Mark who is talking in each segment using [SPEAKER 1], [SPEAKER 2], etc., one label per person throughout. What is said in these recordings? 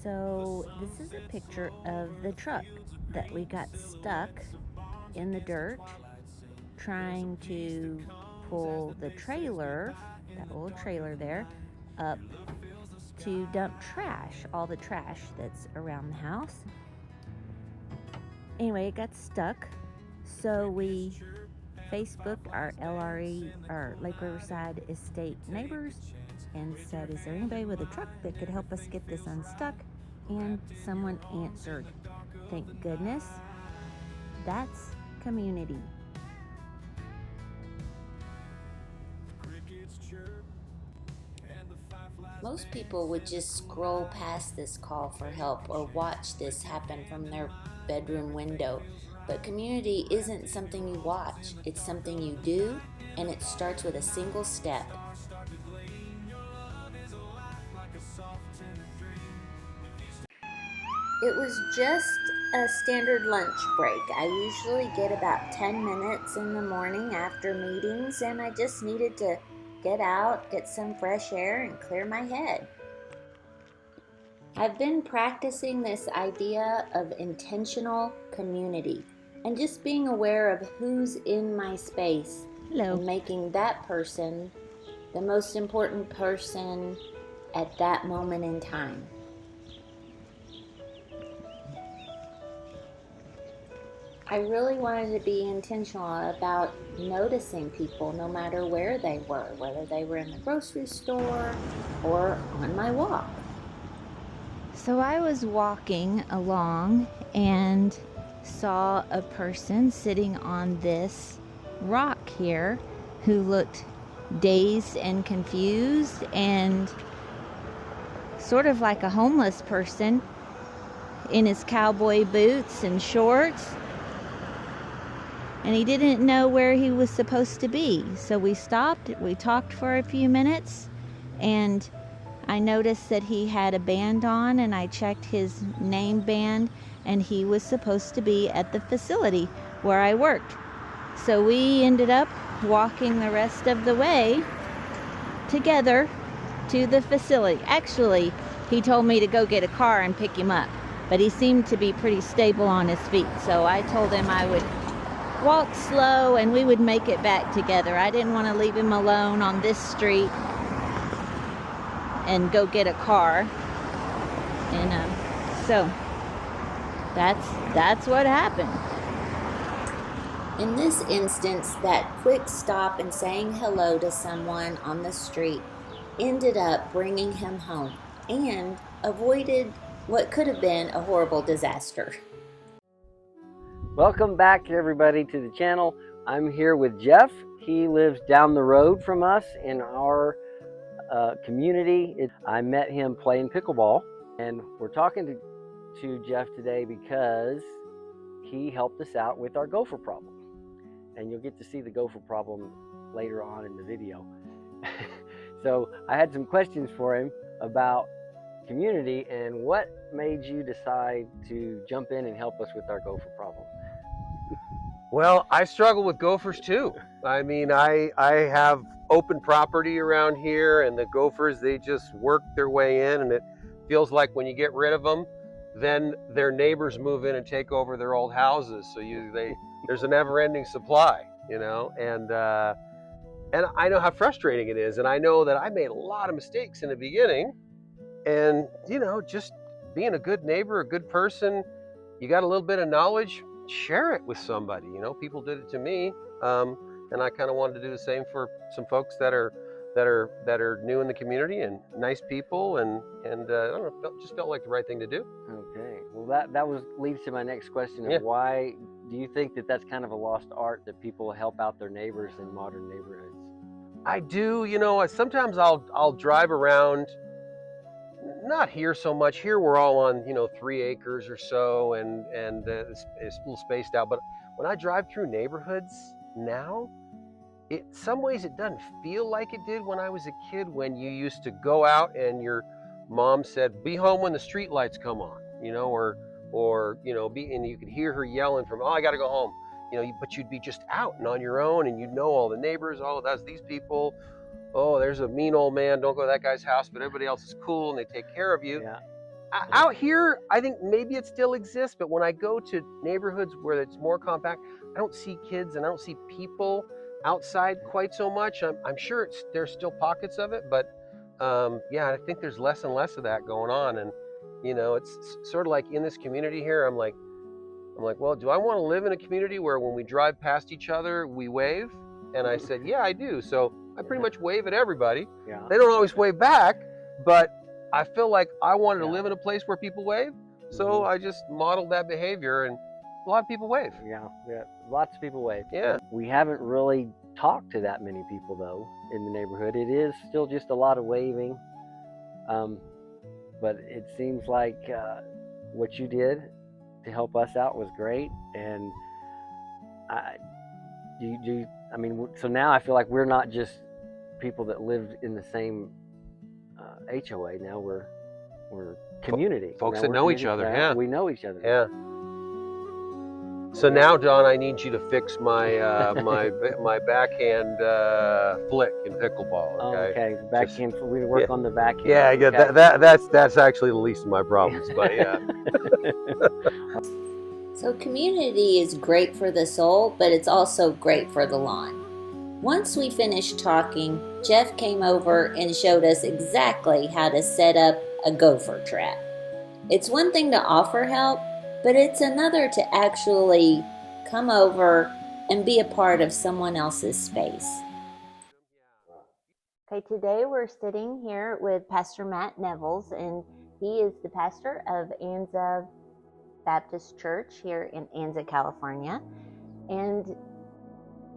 [SPEAKER 1] So this is a picture of the truck that we got stuck in the dirt trying to pull the trailer, that old trailer there, up to dump trash, all the trash that's around the house. Anyway, it got stuck, so we Facebooked our LRE, our Lake Riverside Estate neighbors, and said, is there anybody with a truck that could help us get this unstuck? And someone answered. Thank goodness. That's community.
[SPEAKER 2] Most people would just scroll past this call for help or watch this happen from their bedroom window. But community isn't something you watch, it's something you do, and it starts with a single step. It was just a standard lunch break. I usually get about 10 minutes in the morning after meetings, and I just needed to get out, get some fresh air, and clear my head. I've been practicing this idea of intentional community and just being aware of who's in my space.
[SPEAKER 1] Hello.
[SPEAKER 2] And making that person the most important person at that moment in time. I really wanted to be intentional about noticing people no matter where they were, whether they were in the grocery store or on my walk.
[SPEAKER 1] So I was walking along and saw a person sitting on this rock here who looked dazed and confused and sort of like a homeless person in his cowboy boots and shorts. And he didn't know where he was supposed to be. So we stopped, we talked for a few minutes, and I noticed that he had a band on, and I checked his name band, and he was supposed to be at the facility where I worked. So we ended up walking the rest of the way together to the facility. Actually, he told me to go get a car and pick him up, but he seemed to be pretty stable on his feet. So I told him I would walk slow and we would make it back together. I didn't want to leave him alone on this street and go get a car. And so that's what happened.
[SPEAKER 2] In this instance, that quick stop and saying hello to someone on the street ended up bringing him home and avoided what could have been a horrible disaster.
[SPEAKER 3] Welcome back, everybody, to the channel. I'm here with Jeff. He lives down the road from us in our community. I met him playing pickleball, and we're talking to Jeff today because he helped us out with our gopher problem. And you'll get to see the gopher problem later on in the video. So I had some questions for him about community and what made you decide to jump in and help us with our gopher problem.
[SPEAKER 4] Well, I struggle with gophers too. I mean, I have open property around here, and the gophers, they just work their way in, and it feels like when you get rid of them, then their neighbors move in and take over their old houses. So there's a never-ending supply, you know, and I know how frustrating it is, and I know that I made a lot of mistakes in the beginning, and you know, just being a good neighbor, a good person, you got a little bit of knowledge, share it with somebody. You know, people did it to me, and I kind of wanted to do the same for some folks that are new in the community and nice people, and I don't know, just felt like the right thing to do.
[SPEAKER 3] Okay, well that leads to my next question of why do you think that that's kind of a lost art, that people help out their neighbors in modern neighborhoods?
[SPEAKER 4] I do, you know, sometimes I'll drive around. Not here so much. Here we're all on, you know, 3 acres or so, and it's a little spaced out. But when I drive through neighborhoods now, in some ways it doesn't feel like it did when I was a kid, when you used to go out and your mom said, "Be home when the street lights come on," you know, or you know, and you could hear her yelling from, "Oh, I got to go home," you know. But you'd be just out and on your own, and you'd know all the neighbors. Oh, that's these people. Oh, there's a mean old man, don't go to that guy's house, but everybody else is cool and they take care of you.
[SPEAKER 3] Yeah.
[SPEAKER 4] Out here, I think maybe it still exists, but when I go to neighborhoods where it's more compact, I don't see kids and I don't see people outside quite so much. I'm sure there's still pockets of it, but yeah, I think there's less and less of that going on. And it's sort of like in this community here, I'm like, well, do I want to live in a community where when we drive past each other, we wave? And I said, yeah, I do. So I pretty much wave at everybody.
[SPEAKER 3] Yeah.
[SPEAKER 4] They don't always wave back, but I feel like I wanted to
[SPEAKER 3] Yeah.
[SPEAKER 4] live in a place where people wave. So I just modeled that behavior, and a lot of people wave.
[SPEAKER 3] Yeah, lots of people wave.
[SPEAKER 4] Yeah.
[SPEAKER 3] We haven't really talked to that many people, though, in the neighborhood. It is still just a lot of waving. But it seems like what you did to help us out was great. And so now I feel like we're not just people that lived in the same HOA. Now we're community.
[SPEAKER 4] Folks that know each other. Yeah.
[SPEAKER 3] We know each other.
[SPEAKER 4] Yeah. So now, Don, I need you to fix my my backhand flick in pickleball. Okay.
[SPEAKER 3] Backhand. We work on the backhand.
[SPEAKER 4] Yeah,
[SPEAKER 3] okay.
[SPEAKER 4] That's actually the least of my problems. But yeah.
[SPEAKER 2] So community is great for the soul, but it's also great for the lawn. Once we finished talking, Jeff came over and showed us exactly how to set up a gopher trap. It's one thing to offer help, but it's another to actually come over and be a part of someone else's space.
[SPEAKER 1] Okay, today we're sitting here with Pastor Matt Nevels, and he is the pastor of Anza Baptist Church here in Anza, California. And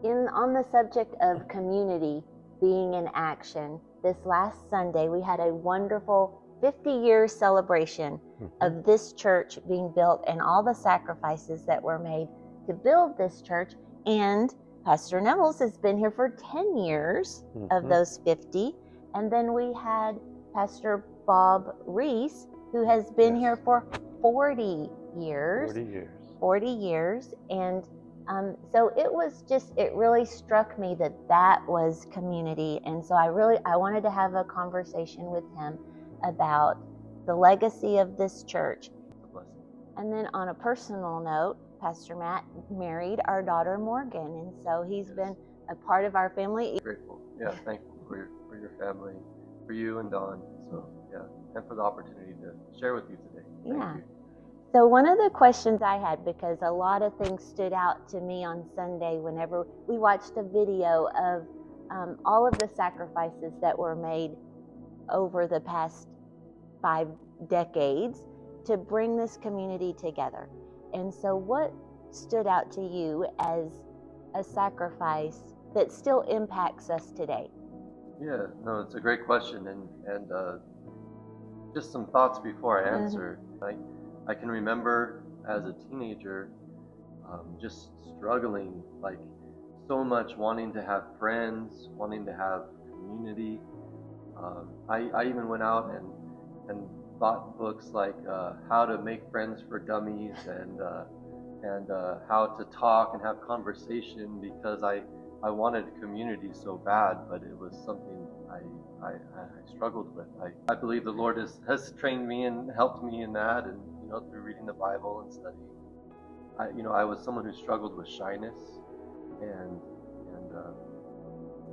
[SPEAKER 1] on the subject of community being in action, this last Sunday we had a wonderful 50-year celebration of this church being built and all the sacrifices that were made to build this church. And Pastor Nevels has been here for 10 years of those 50. And then we had Pastor Bob Reese, who has been here for 40 years. 40 years. And so it really struck me that was community. And so I wanted to have a conversation with him about the legacy of this church. And then on a personal note, Pastor Matt married our daughter Morgan, and so he's been a part of our family.
[SPEAKER 5] Grateful, thankful for your family, for you and Dawn. So and for the opportunity to share with you today. Thank you.
[SPEAKER 1] So one of the questions I had, because a lot of things stood out to me on Sunday whenever we watched a video of all of the sacrifices that were made over the past 5 decades to bring this community together. And so what stood out to you as a sacrifice that still impacts us today?
[SPEAKER 5] Yeah, no, it's a great question, and just some thoughts before I answer. I can remember as a teenager just struggling, like so much wanting to have friends, wanting to have community. I even went out and bought books like How to Make Friends for Dummies and how to talk and have conversation, because I wanted community so bad, but it was something I struggled with. I believe the Lord has trained me and helped me in that, and through reading the Bible and studying. I was someone who struggled with shyness, and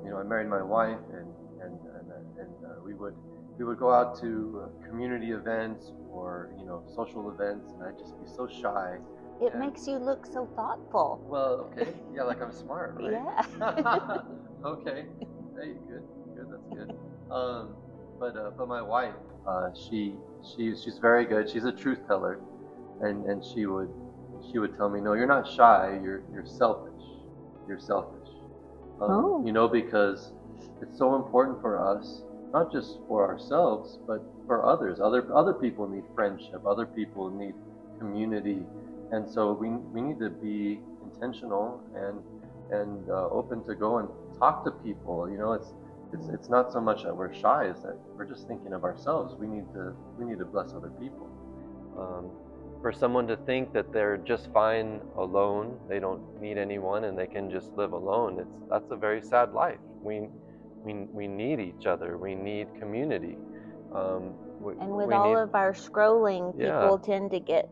[SPEAKER 5] I married my wife, and we would go out to community events or social events, and I'd just be so shy.
[SPEAKER 1] It makes you look so thoughtful.
[SPEAKER 5] Well, okay, like I'm smart, right?
[SPEAKER 1] Yeah.
[SPEAKER 5] Okay, hey, good, that's good. But my wife, she's very good. She's a truth teller, and she would tell me, no, you're not shy. You're selfish. You're selfish. Because it's so important for us, not just for ourselves, but for others. Other people need friendship. Other people need community, and so we need to be intentional and open to go and talk to people. It's not so much that we're shy; it's that we're just thinking of ourselves. We need to bless other people.
[SPEAKER 6] For someone to think that they're just fine alone, they don't need anyone, and they can just live alone, that's a very sad life. We need each other. We need community,
[SPEAKER 1] And with
[SPEAKER 6] we
[SPEAKER 1] all
[SPEAKER 6] need,
[SPEAKER 1] of our scrolling,
[SPEAKER 6] yeah,
[SPEAKER 1] people tend to get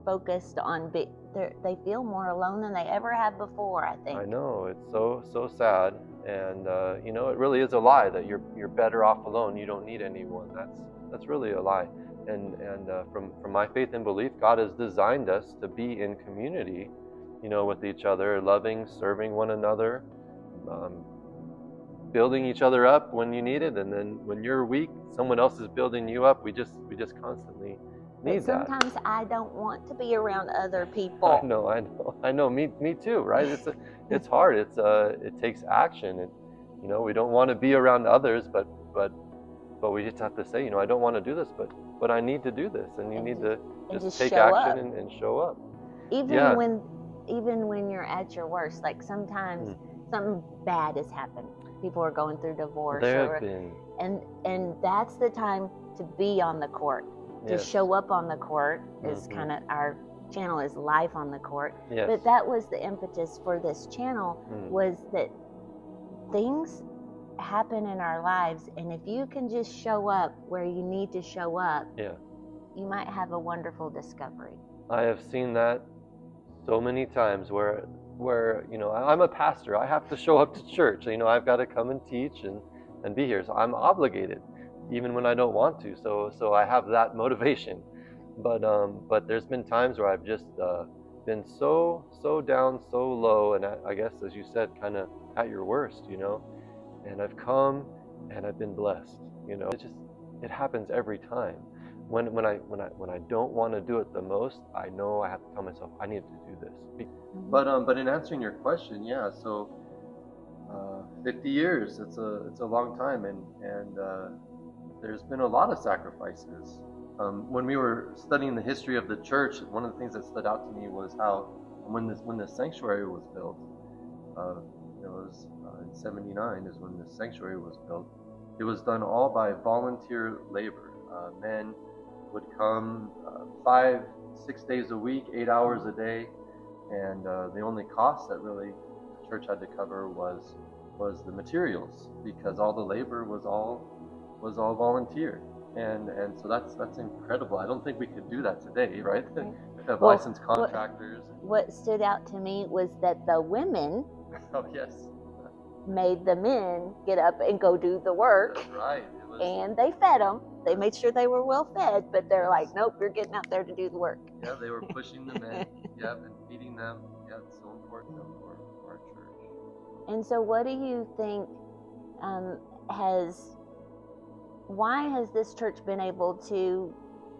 [SPEAKER 1] focused on they feel more alone than they ever have before, I think.
[SPEAKER 6] I know, it's so sad, and you know, it really is a lie that you're better off alone. You don't need anyone. That's really a lie. And from my faith and belief, God has designed us to be in community, you know, with each other, loving, serving one another, um, building each other up when you need it, and then when you're weak, someone else is building you up. We just constantly
[SPEAKER 1] But
[SPEAKER 6] need that.
[SPEAKER 1] sometimes I don't want to be around other
[SPEAKER 6] I
[SPEAKER 1] people.
[SPEAKER 6] know. Me too, right? It's hard. It takes action, and you know, we don't want to be around others, but we just have to say, you know, I don't want to do this, but I need to do this, and you need to just take
[SPEAKER 1] show
[SPEAKER 6] action
[SPEAKER 1] up.
[SPEAKER 6] and show up.
[SPEAKER 1] Even
[SPEAKER 6] Yeah.
[SPEAKER 1] when you're at your worst, like sometimes something bad has happened. People are going through divorce,
[SPEAKER 6] There have been,
[SPEAKER 1] and that's the time to be on the court, to
[SPEAKER 6] yes.
[SPEAKER 1] show up on the court. Is kind of our channel is life on the court.
[SPEAKER 6] Yes.
[SPEAKER 1] But that was the impetus for this channel, was that things happen in our lives, and if you can just show up where you need to show up,
[SPEAKER 6] Yeah.
[SPEAKER 1] you might have a wonderful discovery.
[SPEAKER 6] I have seen that so many times where you know, I'm a pastor. I have to show up to church. You know, I've got to come and teach and be here. So I'm obligated, even when I don't want to. So I have that motivation. But there's been times where I've just been so down, so low, and I guess, as you said, kind of at your worst, you know. And I've come and I've been blessed. You know, it happens every time. When I don't want to do it the most, I know I have to tell myself I need to do this.
[SPEAKER 5] But in answering your question, yeah. So 50 years, it's a long time, and there's been a lot of sacrifices. When we were studying the history of the church, one of the things that stood out to me was how when the sanctuary was built, it was in '79 is when the sanctuary was built. It was done all by volunteer labor. Men would come 5-6 days a week, 8 hours a day, and the only cost that really the church had to cover was the materials, because all the labor was all volunteer. And so that's incredible. I don't think we could do that today, right? We have licensed contractors.
[SPEAKER 1] What stood out to me was that the women
[SPEAKER 5] Oh yes,
[SPEAKER 1] made the men get up and go do the work.
[SPEAKER 5] that's right.
[SPEAKER 1] And they fed them. They made sure they were well fed, but they're like, nope, you're getting out there to do the work.
[SPEAKER 5] Yeah, they were pushing the men, yep, and feeding them. Yeah, it's so important for our church.
[SPEAKER 1] And so what do you think why has this church been able to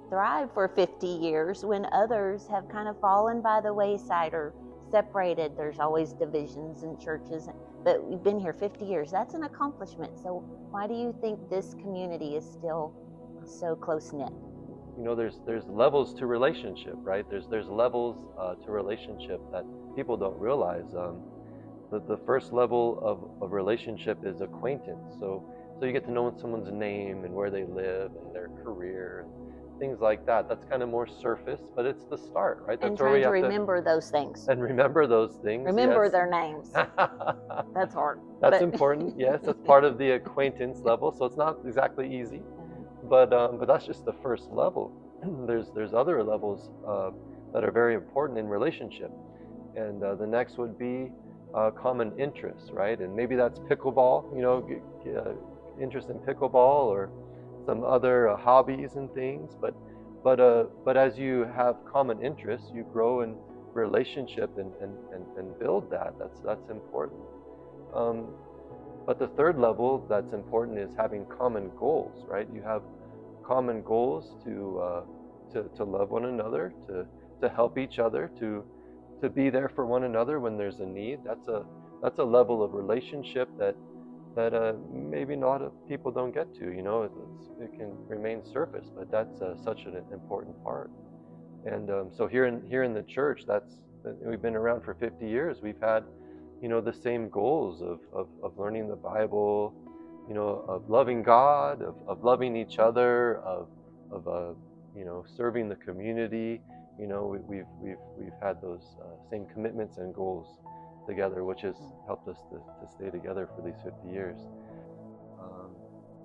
[SPEAKER 1] thrive for 50 years when others have kind of fallen by the wayside or separated? There's always divisions in churches, but we've been here 50 years. That's an accomplishment. So why do you think this community is still so close-knit?
[SPEAKER 6] You know, there's levels to relationship, right? There's levels to relationship that people don't realize. The first level of relationship is acquaintance. So you get to know someone's name and where they live and their career and things like that. That's kind of more surface, but it's the start, right? That's
[SPEAKER 1] and
[SPEAKER 6] where
[SPEAKER 1] trying
[SPEAKER 6] we
[SPEAKER 1] to
[SPEAKER 6] have
[SPEAKER 1] remember those things.
[SPEAKER 6] And remember those things.
[SPEAKER 1] Remember
[SPEAKER 6] yes.
[SPEAKER 1] their names. That's hard.
[SPEAKER 6] That's important. Yes, that's part of the acquaintance level. So it's not exactly easy, but that's just the first level. There's other levels that are very important in relationship, and the next would be common interests, right? And maybe that's pickleball. You know, interest in pickleball or some other hobbies and things. But as you have common interests, you grow in relationship and build that. That's important. But the third level that's important is having common goals, right? You have common goals to love one another, to help each other, to be there for one another when there's a need. That's a level of relationship that maybe a lot of people don't get to. You know, it can remain surface, but that's such an important part. And so here in the church, we've been around for 50 years. We've had, you know, the same goals of learning the Bible, you know, of loving God, of loving each other, of you know, serving the community. You know, we've had those same commitments and goals together, which has helped us to stay together for these 50 years.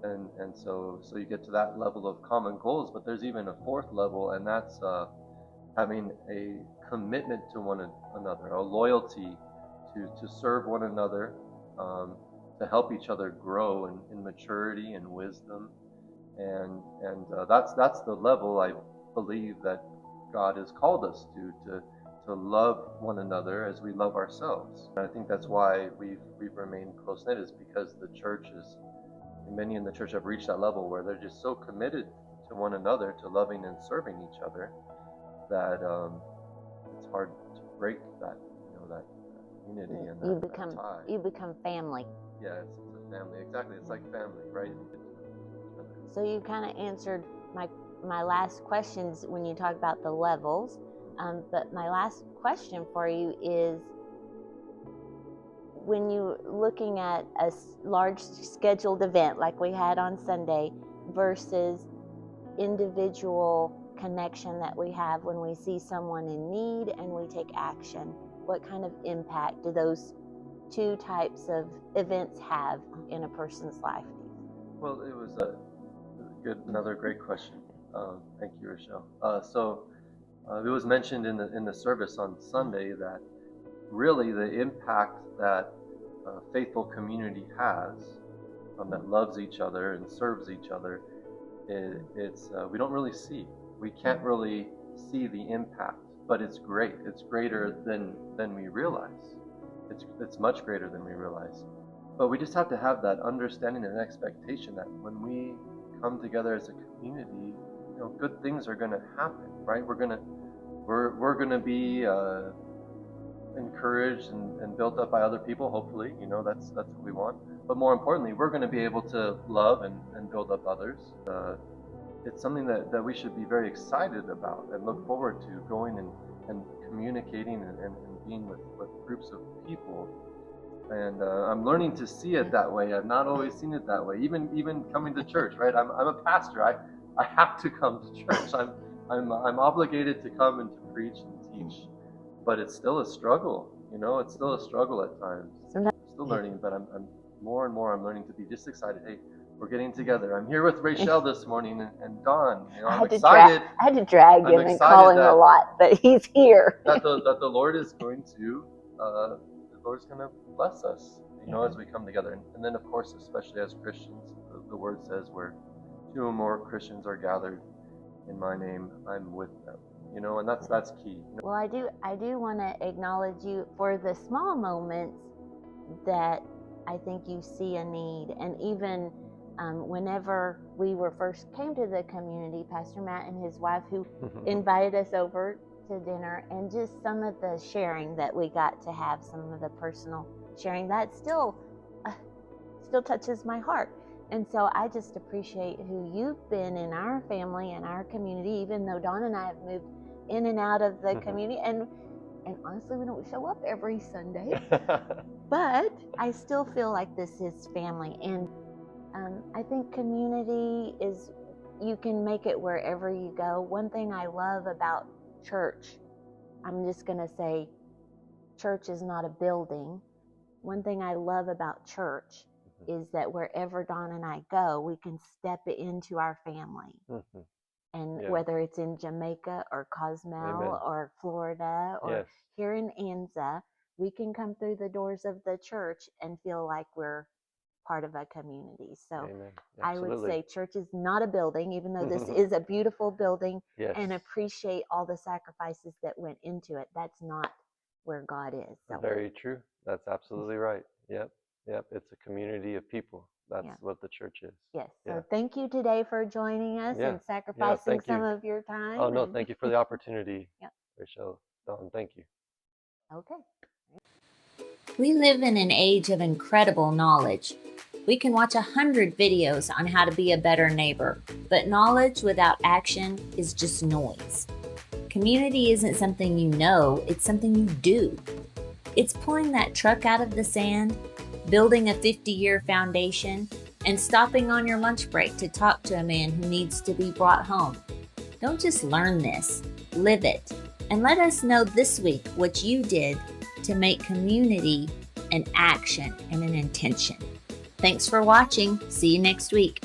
[SPEAKER 5] and so you get to that level of common goals. But there's even a fourth level, and that's having a commitment to one another, a loyalty to serve one another, to help each other grow in maturity and wisdom, and that's the level I believe that God has called us to love one another as we love ourselves. And I think that's why we've remained close knit, is because the church is, many in the church have reached that level where they're just so committed to one another, to loving and serving each other, that it's hard to break that, that unity and that tie.
[SPEAKER 1] You become family.
[SPEAKER 5] Yeah, it's a family. Exactly, it's like family, right?
[SPEAKER 1] So you kind of answered my last questions when you talked about the levels. But my last question for you is, when you're looking at a large scheduled event like we had on Sunday versus individual connection that we have when we see someone in need and we take action, what kind of impact do those two types of events have in a person's life?
[SPEAKER 5] Well, it was another great question. Thank you, Rochelle. So it was mentioned in the service on Sunday that really the impact that faithful community has, that loves each other and serves each other, it's we don't really see. We can't really see the impact, but it's great. It's greater than we realize. It's much greater than we realize. But we just have to have that understanding and expectation that when we come together as a community, good things are going to happen, right? We're gonna be encouraged and built up by other people. Hopefully, that's what we want. But more importantly, we're going to be able to love and build up others. It's something that we should be very excited about and look forward to going and communicating and being with groups of people. And I'm learning to see it that way. I've not always seen it that way. Even coming to church, right? I'm a pastor. I have to come to church. I'm obligated to come and to preach and teach. But it's still a struggle. It's still a struggle at times. I'm still learning, but I'm more and more I'm learning to be just excited. Hey, we're getting together. I'm here with Rachel this morning and Dawn. I'm excited.
[SPEAKER 1] I had to drag him and call him a lot, but he's here.
[SPEAKER 5] that the Lord is going to bless us, as we come together. And then, of course, especially as Christians, the word says where two or more Christians are gathered in my name, I'm with them. And that's key.
[SPEAKER 1] Well, I do want to acknowledge you for the small moments that I think you see a need. And even whenever we first came to the community, Pastor Matt and his wife, who invited us over to dinner, and just some of the sharing that we got to have, some of the personal sharing, that still touches my heart. And so I just appreciate who you've been in our family and our community, even though Dawn and I have moved in and out of the community. And honestly, we don't show up every Sunday. But I still feel like this is family. And I think community is, you can make it wherever you go. One thing I love about church, I'm just going to say, church is not a building. One thing I love about church is that wherever Dawn and I go, we can step into our family. And whether it's in Jamaica or Cozumel or Florida or here in Anza, we can come through the doors of the church and feel like we're part of a community. So I would say church is not a building, even though this is a beautiful building, and appreciate all the sacrifices that went into it. That's not where God is. So.
[SPEAKER 6] Very true. That's absolutely right. Yep. It's a community of people. That's what the church is.
[SPEAKER 1] Yes. So thank you today for joining us and sacrificing some of your time.
[SPEAKER 6] Oh, no, thank you for the opportunity, Rachel. Dawn, thank you.
[SPEAKER 1] Okay.
[SPEAKER 2] We live in an age of incredible knowledge. We can watch 100 videos on how to be a better neighbor, but knowledge without action is just noise. Community isn't something you know, it's something you do. It's pulling that truck out of the sand, building a 50-year foundation, and stopping on your lunch break to talk to a man who needs to be brought home. Don't just learn this, live it. And let us know this week what you did to make community an action and an intention. Thanks for watching. See you next week.